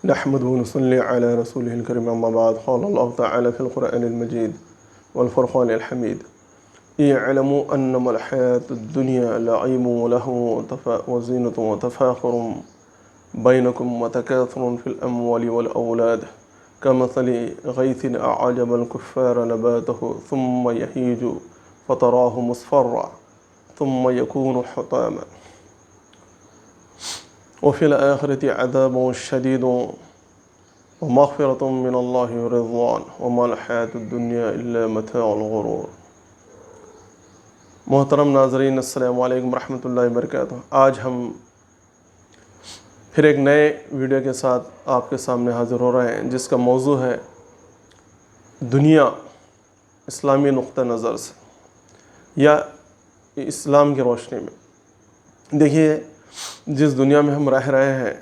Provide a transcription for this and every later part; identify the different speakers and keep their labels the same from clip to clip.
Speaker 1: نحمد ونصلي على رسوله الكريم أما بعد قال الله تعالى في القرآن المجيد والفرقان الحميد اعلموا أنما الحياة الدنيا لعب ولهو وزينة وتفاخر بينكم وتكاثر في الأموال والأولاد كمثل غيث أعجب الكفار نباته ثم يهيج فتراه مصفرا ثم يكون حطاما وفي الآخرة عذاب شديد ومغفرة من الله ورضوان وما الحياة الدنيا إلا متاع الغرور۔ محترم ناظرین، السلام علیکم ورحمۃ اللہ وبرکاتہ۔ آج ہم پھر ایک نئے ویڈیو کے ساتھ آپ کے سامنے حاضر ہو رہے ہیں، جس کا موضوع ہے دنیا اسلامی نقطہ نظر سے یا اسلام کی روشنی میں۔ دیکھیے، جس دنیا میں ہم رہ رہے ہیں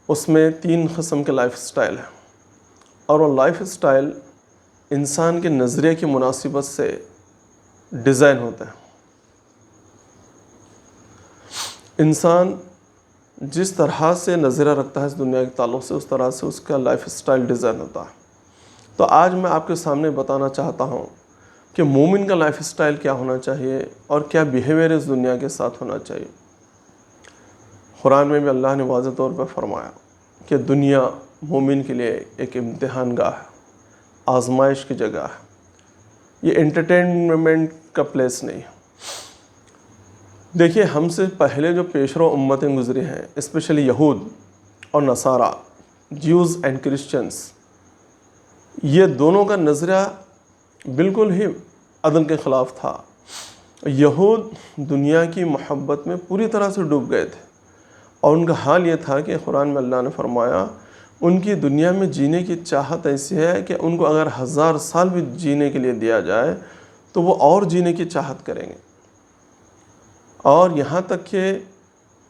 Speaker 1: اس میں 3 قسم کے لائف سٹائل ہیں، اور وہ لائف سٹائل انسان کے نظریے کی مناسبت سے ڈیزائن ہوتا ہے۔ انسان جس طرح سے نظریہ رکھتا ہے اس دنیا کے تعلق سے، اس طرح سے اس کا لائف سٹائل ڈیزائن ہوتا ہے۔ تو آج میں آپ کے سامنے بتانا چاہتا ہوں کہ مومن کا لائف سٹائل کیا ہونا چاہیے اور کیا بیہیویئر اس دنیا کے ساتھ ہونا چاہیے۔ قرآن میں بھی اللہ نے واضح طور پر فرمایا کہ دنیا مومن کے لیے ایک امتحان گاہ ہے، آزمائش کی جگہ ہے، یہ انٹرٹینمنٹ کا پلیس نہیں ہے۔ دیکھیے، ہم سے پہلے جو پیشرو امتیں گزری ہیں، اسپیشلی یہود اور نصارہ، جیوز اینڈ کرسچنس، یہ دونوں کا نظریہ بالکل ہی عدل کے خلاف تھا۔ یہود دنیا کی محبت میں پوری طرح سے ڈوب گئے تھے، اور ان کا حال یہ تھا کہ قرآن میں اللہ نے فرمایا ان کی دنیا میں جینے کی چاہت ایسی ہے کہ ان کو اگر 1000 سال بھی جینے کے لیے دیا جائے تو وہ اور جینے کی چاہت کریں گے، اور یہاں تک کہ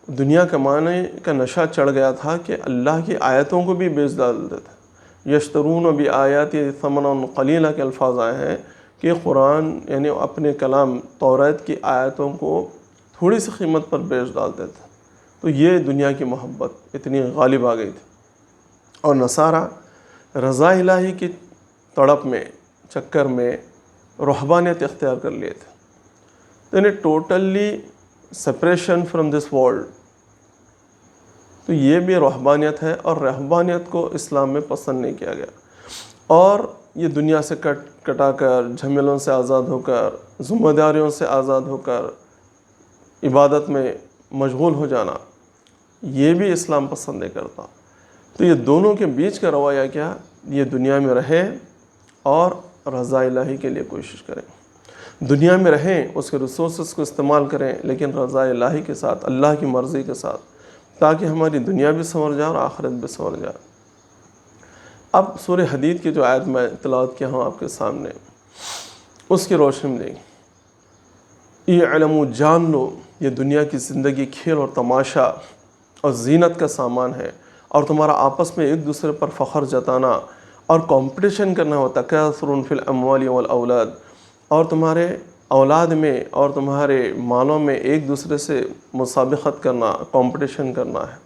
Speaker 1: دنیا کمانے کا نشہ چڑھ گیا تھا کہ اللہ کی آیتوں کو بھی بیچ ڈالتے تھے۔ یشترون بآیات ثمنا قلیلا کے الفاظ آئے ہیں کہ قرآن یعنی اپنے کلام توریت کی آیتوں کو تھوڑی سی قیمت پر بیچ ڈالتے تھے۔ تو یہ دنیا کی محبت اتنی غالب آ گئی تھی، اور نصارہ رضا الہی کی تڑپ میں، چکر میں رہبانیت اختیار کر لیے تھے، یعنی totally separation from this world. تو یہ بھی رہبانیت ہے، اور رہبانیت کو اسلام میں پسند نہیں کیا گیا، اور یہ دنیا سے کٹا کر، جھمیلوں سے آزاد ہو کر، ذمہ داریوں سے آزاد ہو کر عبادت میں مشغول ہو جانا، یہ بھی اسلام پسند نہیں کرتا۔ تو یہ دونوں کے بیچ کا رویہ کیا، یہ دنیا میں رہیں اور رضا الہی کے لیے کوشش کریں، دنیا میں رہیں، اس کے ریسورسز کو استعمال کریں، لیکن رضا الہی کے ساتھ، اللہ کی مرضی کے ساتھ، تاکہ ہماری دنیا بھی سنور جائے اور آخرت بھی سنور جائے۔ اب سورہ حدید کی جو آیت میں تلاوت کیا ہوں آپ کے سامنے، اس کی روشنی میں یہ علم، جان لو، یہ دنیا کی زندگی کھیل اور تماشا اور زینت کا سامان ہے، اور تمہارا آپس میں ایک دوسرے پر فخر جتانا اور کمپٹیشن کرنا ہوتا، تکاثر فی الاموال والاولاد، اور تمہارے اولاد میں اور تمہارے مالوں میں ایک دوسرے سے مسابقت کرنا، کمپٹیشن کرنا ہے۔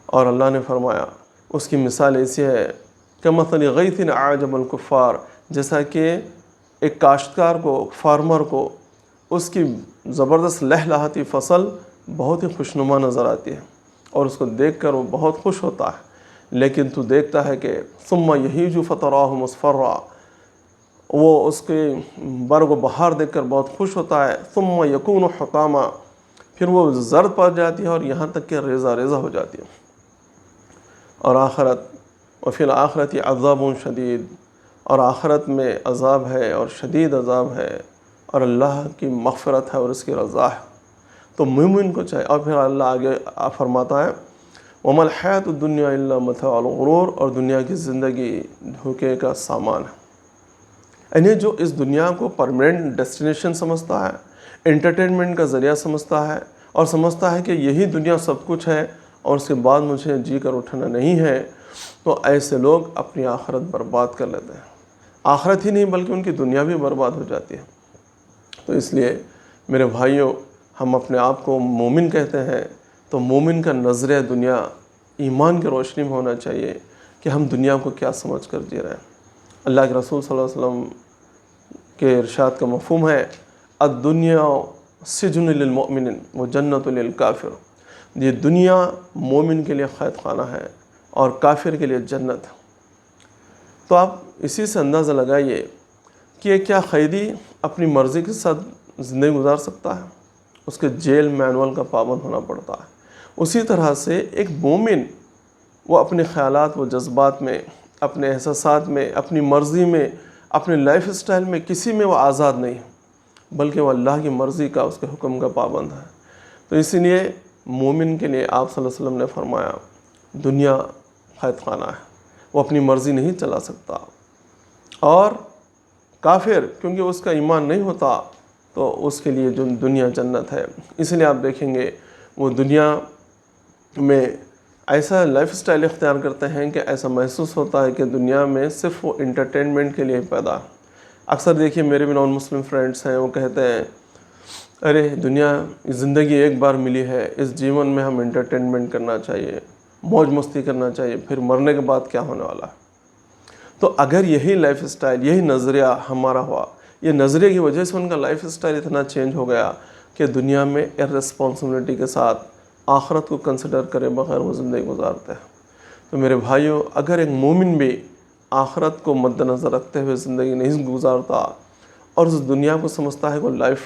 Speaker 1: اور اللہ نے فرمایا اس کی مثال ایسی ہے کہ مثل غیث اعجب الکفار، جیسا کہ ایک کاشتکار کو، فارمر کو، اس کی زبردست لہلہاتی فصل بہت ہی خوشنما نظر آتی ہے، اور اس کو دیکھ کر وہ بہت خوش ہوتا ہے، لیکن تو دیکھتا ہے کہ ثم یہیج فتراہ مصفرا، وہ اس کے برگ و بہار دیکھ کر بہت خوش ہوتا ہے، ثم یکون حطاما، پھر وہ زرد پڑ جاتی ہے اور یہاں تک کہ ریزہ ریزہ ہو جاتی ہے۔ اور آخرت، وفی الآخرۃ عذاب شدید، اور آخرت میں عذاب ہے اور شدید عذاب ہے، اور اللہ کی مغفرت ہے اور اس کی رضا ہے۔ تو مومن کو چاہیے، اور پھر اللہ آگے فرماتا ہے وَمَا الْحَيَاةُ الدُّنْيَا إِلَّا مَتَاعُ الْغُرُورِ، اور دنیا کی زندگی دھوکے کا سامان ہے۔ یعنی جو اس دنیا کو پرماننٹ ڈیسٹینیشن سمجھتا ہے، انٹرٹینمنٹ کا ذریعہ سمجھتا ہے، اور سمجھتا ہے کہ یہی دنیا سب کچھ ہے اور اس کے بعد مجھے جی کر اٹھنا نہیں ہے، تو ایسے لوگ اپنی آخرت برباد کر لیتے ہیں۔ آخرت ہی نہیں بلکہ ان کی دنیا بھی برباد ہو جاتی ہے۔ تو اس لیے میرے بھائیوں، ہم اپنے آپ کو مومن کہتے ہیں، تو مومن کا نظریہ دنیا ایمان کی روشنی میں ہونا چاہیے کہ ہم دنیا کو کیا سمجھ کر جی رہے ہیں۔ اللہ کے رسول صلی اللہ علیہ وسلم کے ارشاد کا مفہوم ہے الدنیا سجن للمؤمن و جنت للکافر، یہ دنیا مومن کے لیے قید خانہ ہے اور کافر کے لیے جنت ہے۔ تو آپ اسی سے اندازہ لگائیے کہ کیا قیدی اپنی مرضی کے ساتھ زندگی گزار سکتا ہے؟ اس کے جیل مینول کا پابند ہونا پڑتا ہے۔ اسی طرح سے ایک مومن وہ اپنے خیالات و جذبات میں، اپنے احساسات میں، اپنی مرضی میں، اپنے لائف اسٹائل میں کسی میں وہ آزاد نہیں ہے، بلکہ وہ اللہ کی مرضی کا، اس کے حکم کا پابند ہے۔ تو اسی لیے مومن کے لیے آپ صلی اللہ علیہ وسلم نے فرمایا دنیا قید خانہ ہے، وہ اپنی مرضی نہیں چلا سکتا۔ اور کافر کیونکہ اس کا ایمان نہیں ہوتا تو اس کے لیے جو دنیا جنت ہے۔ اس لیے آپ دیکھیں گے وہ دنیا میں ایسا لائف سٹائل اختیار کرتے ہیں کہ ایسا محسوس ہوتا ہے کہ دنیا میں صرف وہ انٹرٹینمنٹ کے لیے پیدا ہے۔ اکثر دیکھیے میرے بھی نان مسلم فرینڈس ہیں، وہ کہتے ہیں ارے دنیا زندگی ایک بار ملی ہے، اس جیون میں ہم انٹرٹینمنٹ کرنا چاہیے، موج مستی کرنا چاہیے، پھر مرنے کے بعد کیا ہونے والا ہے۔ تو اگر یہی لائف سٹائل، یہی نظریہ ہمارا ہوا، یہ نظریے کی وجہ سے ان کا لائف سٹائل اتنا چینج ہو گیا کہ دنیا میں ارسپانسبلٹی کے ساتھ آخرت کو کنسیڈر کرے بغیر وہ زندگی گزارتے ہیں۔ تو میرے بھائیوں، اگر ایک مومن بھی آخرت کو مد نظر رکھتے ہوئے زندگی نہیں گزارتا اور اس دنیا کو سمجھتا ہے کہ لائف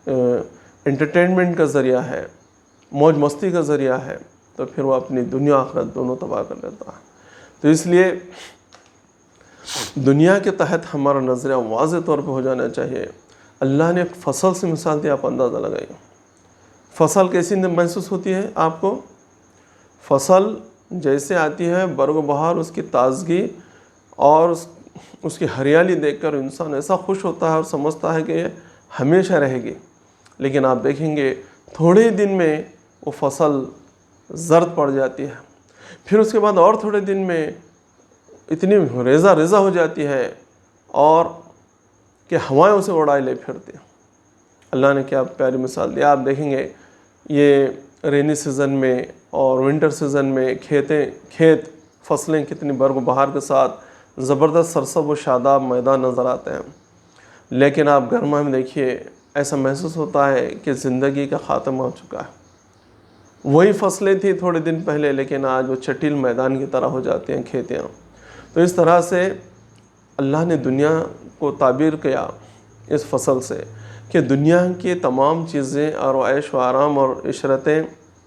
Speaker 1: انٹرٹینمنٹ کا ذریعہ ہے، موج مستی کا ذریعہ ہے، تو پھر وہ اپنی دنیا آخرت دونوں تباہ کر لیتا ہے۔ تو اس لیے دنیا کے تحت ہمارا نظریہ واضح طور پہ ہو جانا چاہیے۔ اللہ نے ایک فصل سے مثال دی، آپ اندازہ لگائیے فصل کیسی محسوس ہوتی ہے آپ کو؟ فصل جیسے آتی ہے برگ و بہار، اس کی تازگی اور اس کی ہریالی دیکھ کر انسان ایسا خوش ہوتا ہے اور سمجھتا ہے کہ یہ ہمیشہ رہے گی، لیکن آپ دیکھیں گے تھوڑے دن میں وہ فصل زرد پڑ جاتی ہے، پھر اس کے بعد اور تھوڑے دن میں اتنی ریزہ ریزہ ہو جاتی ہے اور کہ ہوائیں اسے اڑائے لے پھرتی ہیں۔ اللہ نے کیا پیاری مثال دی، آپ دیکھیں گے یہ رینی سیزن میں اور ونٹر سیزن میں کھیت فصلیں کتنی برگ و بہار کے ساتھ زبردست سرسب و شاداب میدان نظر آتے ہیں، لیکن آپ گرما میں دیکھیے ایسا محسوس ہوتا ہے کہ زندگی کا خاتمہ ہو چکا ہے۔ وہی فصلیں تھیں تھوڑے دن پہلے، لیکن آج وہ چٹیل میدان کی طرح ہو جاتی ہیں کھیتیاں۔ تو اس طرح سے اللہ نے دنیا کو تعبیر کیا اس فصل سے کہ دنیا کی تمام چیزیں اور عیش و آرام اور عشرتیں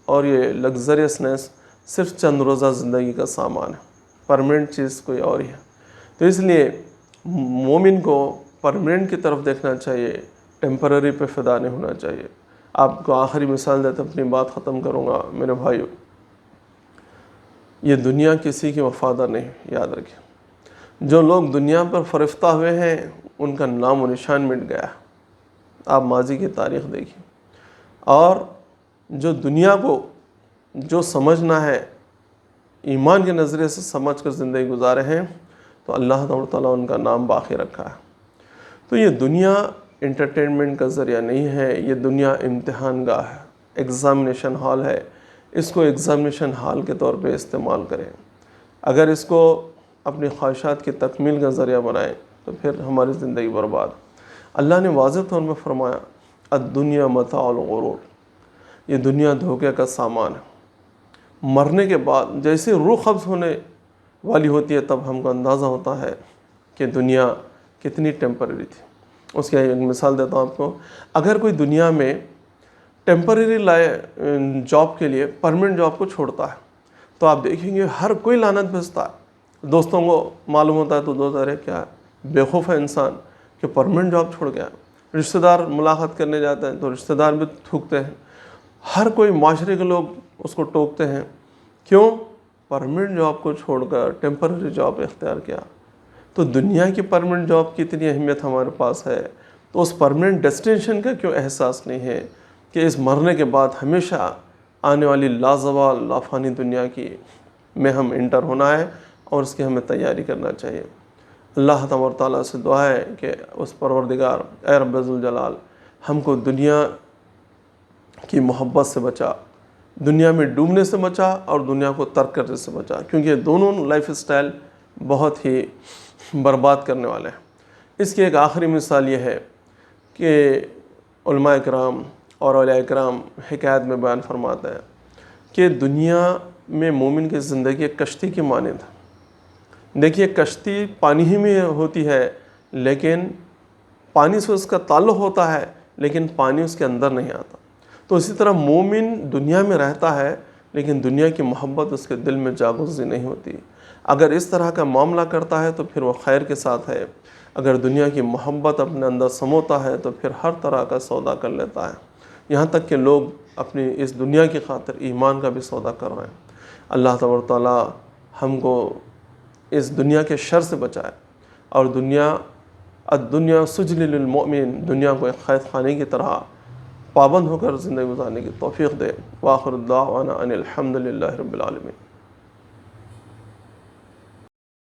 Speaker 1: اور یہ لگزریسنس صرف چند روزہ زندگی کا سامان ہے، پرماننٹ چیز کوئی اور ہی ہے۔ تو اس لیے مومن کو پرماننٹ کی طرف دیکھنا چاہیے، ٹیمپرری پہ فدا نہیں ہونا چاہیے۔ آپ کو آخری مثال دیتے اپنی بات ختم کروں گا میرے بھائیو، یہ دنیا کسی کی وفادار نہیں، یاد رکھیں۔ جو لوگ دنیا پر فرفتہ ہوئے ہیں ان کا نام و نشان مٹ گیا ہے، آپ ماضی کی تاریخ دیکھیں۔ اور جو دنیا کو جو سمجھنا ہے ایمان کے نظریے سے سمجھ کر زندگی گزارے ہیں تو اللہ تعالیٰ ان کا نام باقی رکھا ہے۔ تو یہ دنیا انٹرٹینمنٹ کا ذریعہ نہیں ہے، یہ دنیا امتحان گاہ ہے، ایگزامینیشن ہال ہے۔ اس کو ایگزامینیشن ہال کے طور پہ استعمال کریں۔ اگر اس کو اپنی خواہشات کی تکمیل کا ذریعہ بنائیں تو پھر ہماری زندگی برباد۔ اللہ نے واضح طور میں فرمایا الدنیا متاع الغرور، یہ دنیا دھوکے کا سامان ہے۔ مرنے کے بعد جیسے روح قبض ہونے والی ہوتی ہے تب ہم کو اندازہ ہوتا ہے کہ دنیا کتنی ٹیمپرری تھی۔ اس کی ایک مثال دیتا ہوں آپ کو، اگر کوئی دنیا میں ٹیمپرری جاب کے لیے پرماننٹ جاب کو چھوڑتا ہے تو آپ دیکھیں گے ہر کوئی لعنت بھیجتا ہے۔ دوستوں کو معلوم ہوتا ہے تو دوست ارے کیا بیوقوف ہے انسان کہ پرماننٹ جاب چھوڑ گیا۔ رشتہ دار ملاقات کرنے جاتے ہیں تو رشتہ دار بھی تھوکتے ہیں، ہر کوئی معاشرے کے لوگ اس کو ٹوکتے ہیں۔ کیوں؟ پرماننٹ جاب کو چھوڑ کر ٹیمپرری جاب اختیار کیا۔ تو دنیا کی پرماننٹ جاب کی اتنی اہمیت ہمارے پاس ہے تو اس پرماننٹ ڈیسٹینیشن کا کیوں احساس نہیں ہے کہ اس مرنے کے بعد ہمیشہ آنے والی لازوال لافانی دنیا کی میں ہم انٹر ہونا ہے اور اس کی ہمیں تیاری کرنا چاہیے۔ اللہ تعالیٰ سے دعا ہے کہ اس پروردگار اے رب ذوالجلال ہم کو دنیا کی محبت سے بچا، دنیا میں ڈوبنے سے بچا اور دنیا کو ترک کرنے سے بچا، کیونکہ یہ دونوں لائف سٹائل بہت ہی برباد کرنے والے ہیں۔ اس کی ایک آخری مثال یہ ہے کہ علماء کرام اور اولیاء کرام حکایت میں بیان فرماتے ہیں کہ دنیا میں مومن کی زندگی ایک کشتی کی مانند ہے۔ دیکھیے کشتی پانی ہی میں ہوتی ہے، لیکن پانی سے اس کا تعلق ہوتا ہے، لیکن پانی اس کے اندر نہیں آتا۔ تو اسی طرح مومن دنیا میں رہتا ہے، لیکن دنیا کی محبت اس کے دل میں جاگزی نہیں ہوتی۔ اگر اس طرح کا معاملہ کرتا ہے تو پھر وہ خیر کے ساتھ ہے، اگر دنیا کی محبت اپنے اندر سموتا ہے تو پھر ہر طرح کا سودا کر لیتا ہے، یہاں تک کہ لوگ اپنی اس دنیا کی خاطر ایمان کا بھی سودا کر رہے ہیں۔ اللہ تبارک و تعالیٰ ہم کو اس دنیا کے شر سے بچائے، اور الدنیا سجن للمؤمن، دنیا کو ایک قید خانے کی طرح پابند ہو کر زندگی گزارنے کی توفیق دے۔ وآخر الدعوانا ان الحمد للہ رب العالمین۔